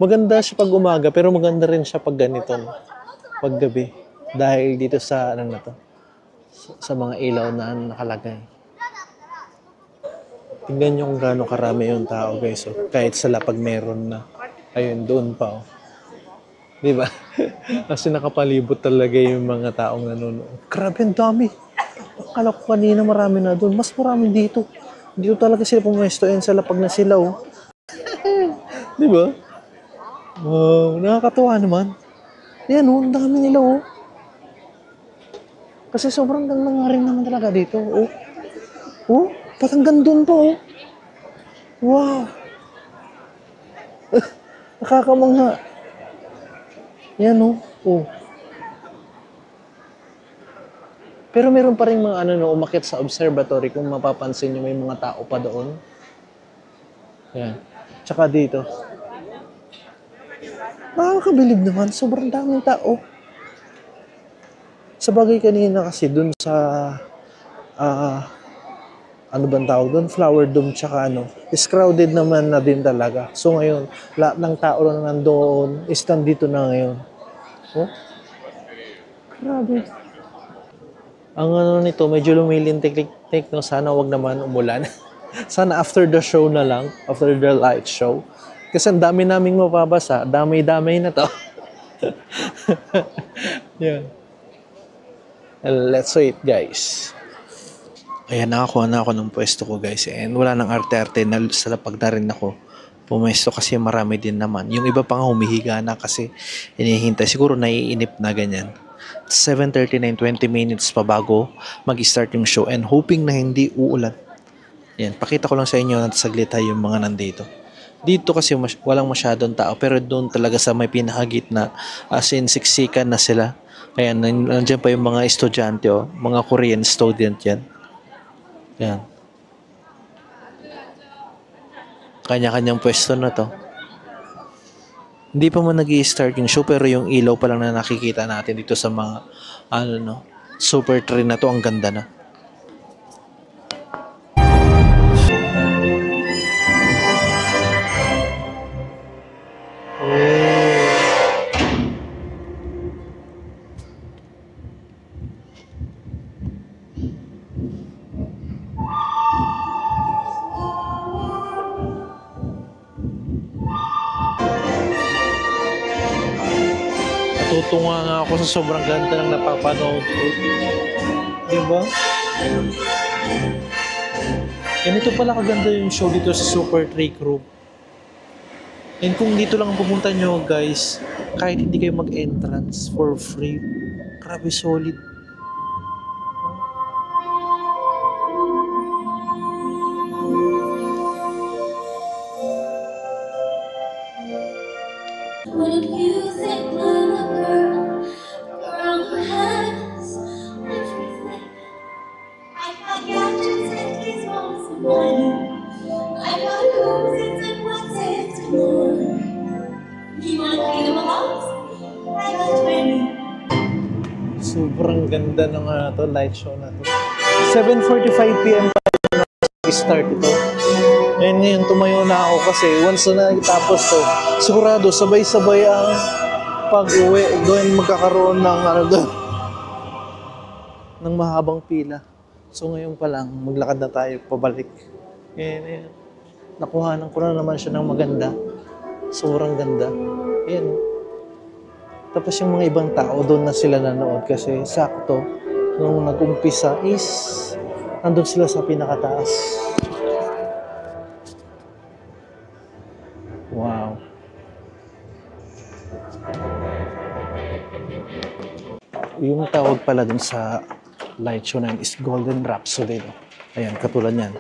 Maganda siya pag umaga, pero maganda rin siya pag ganito. Pag gabi. Dahil dito sa, ano na to, sa mga ilaw na nakalagay. Tingnan nyo kung gaano karami yung tao, guys. So, kahit sa lapag meron na. Ayun, doon pa. Oh. Diba? Kasi nakapalibot talaga yung mga taong nanonood. Grabe, ang dami. Akala ko kanina marami na doon. Mas marami dito. Dito talaga sila pumwesto. Yan sa lapag na sila, oh. Diba? Wow, nakakatuwa naman. Yan, oh. Ang dami nila, oh. Kasi sobrang ganda nga rin naman talaga dito. Oh. Oh, patanggan doon pa, oh. Wow. Nakakamangha. Yan, oh. Oh. Pero meron pa rin mga ano no, umakyat sa observatory kung mapapansin nyo may mga tao pa doon. Yan. Tsaka dito. Nakakabilib naman. Sobrang daming tao. Sa bagay kanina kasi dun sa ano bang tawag doon? Flower Dome tsaka ano. Is crowded naman na din talaga. So ngayon, lahat ng tao na nandoon is nandito na ngayon. Oh? Grabe. Ang ano nito, medyo lumilintik-tik, no? Sana wag naman umulan. Sana after the show na lang, after the light show. Kasi ang dami naming mapabasa, dami-dami na to. Yeah. Let's wait, guys. Ayan, nakakuha na ako ng pwesto ko, guys. And wala nang arte-arte, sa lapag na rin ako pumesto kasi marami din naman. Yung iba pa nga humihiga na kasi inihintay. Siguro naiinip na ganyan. 7:39, 20 minutes pa bago mag-start yung show and hoping na hindi uulan. Yan, pakita ko lang sa inyo na saglit yung mga nandito. Dito kasi walang masyadong tao pero doon talaga sa may pinakagitna as in siksikan na sila. Ayan, nandiyan pa yung mga estudyante, oh, mga Korean student yan. Yan. Kanya-kanyang pwesto na to. Hindi pa man nag-i-start yung show pero yung ilaw pa lang na nakikita natin dito sa mga ano no, super train na to, ang ganda na. Natutunga nga ako sa sobrang ganda ng napapanood ko. Diba? Ganito pala kaganda yung show dito sa Super 3 Crew. And kung dito lang pupunta nyo guys, kahit hindi kayo mag-entrance for free, grabe solid. What do you think of a girl who has everything? I got gadgets and gizmos and money. I got who's and what's it more. You wanna play them along? I got 20. Sobrang ganda ng light show na to. 7:45 PM pa start ito. And ngayon tumayo na ako kasi once na natapos to, sigurado sabay-sabay ang pag-uwi. Doon magkakaroon ng doon ng mahabang pila. So ngayon pa lang maglakad na tayo pabalik. And nakuhanan ko na naman siya ng maganda. Sobrang ganda. Ayan. Tapos yung mga ibang tao doon na sila nanood kasi sakto nung nag-umpisa is nandun sila sa pinakataas. Wow. Yung tawag pala dun sa light show na yun is Golden Rhapsody. No? Ayan, katulad yan.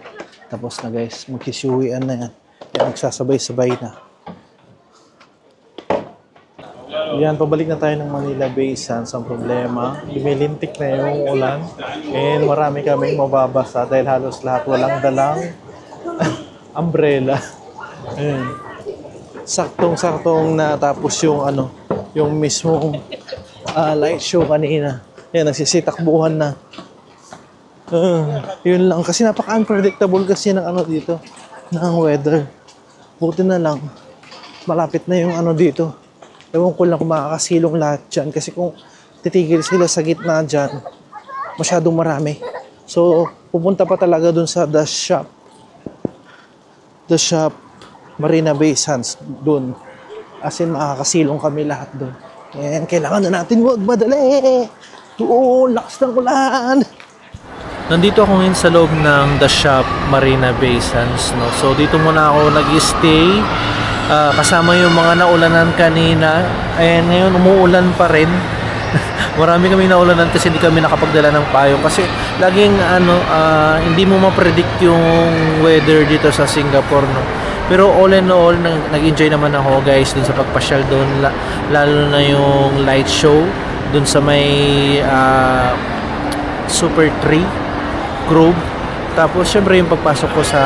Tapos na guys, magkisuwian na yan. Ayan, magsasabay-sabay na. Yan, pabalik na tayo ng Manila Bay Sands. Ang problema, lumilintik na yung ulan. And marami kaming mababasa dahil halos lahat walang dalang umbrella. Ayan. Saktong-saktong natapos yung yung mismong light show kanina. Yan, nagsisitakbuhan na. Yun lang. Kasi napaka-unpredictable kasi ng dito, ng weather. Buti na lang, malapit na yung dito. Ewan ko lang kung makakasilong lahat dyan. Kasi kung titigil sila sa gitna dyan, masyadong marami. So, pupunta pa talaga dun sa The Shop, Marina Bay Sands, dun. As in, makakasilong kami lahat dun. And kailangan na natin wag madali. Oo, lakas ng ulan. Nandito ako ngayon sa loob ng The Shop, Marina Bay Sands. No? So, dito muna ako nag-stay. Kasama yung mga naulanan kanina. And ngayon, umuulan pa rin. Marami kami naulanan kasi hindi kami nakapagdala ng payong. Kasi laging, hindi mo ma-predict yung weather dito sa Singapore, no? Pero all in all, nag-enjoy naman ako guys dun sa pagpasyal doon, lalo na yung light show dun sa may Super Tree Grove. Tapos syempre yung pagpasok ko sa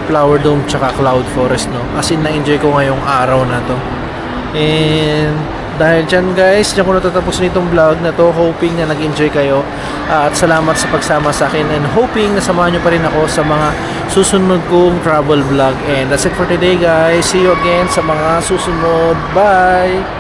Flower Dome tsaka Cloud Forest, no? As in, na-enjoy ko ngayong araw na to. And dahil dyan guys, dyan ko natatapusin itong vlog na to. Hoping na nag-enjoy kayo, at salamat sa pagsama sa akin, and hoping na samahan nyo pa rin ako sa mga susunod kong travel vlog. And that's it for today guys. See you again sa mga susunod. Bye!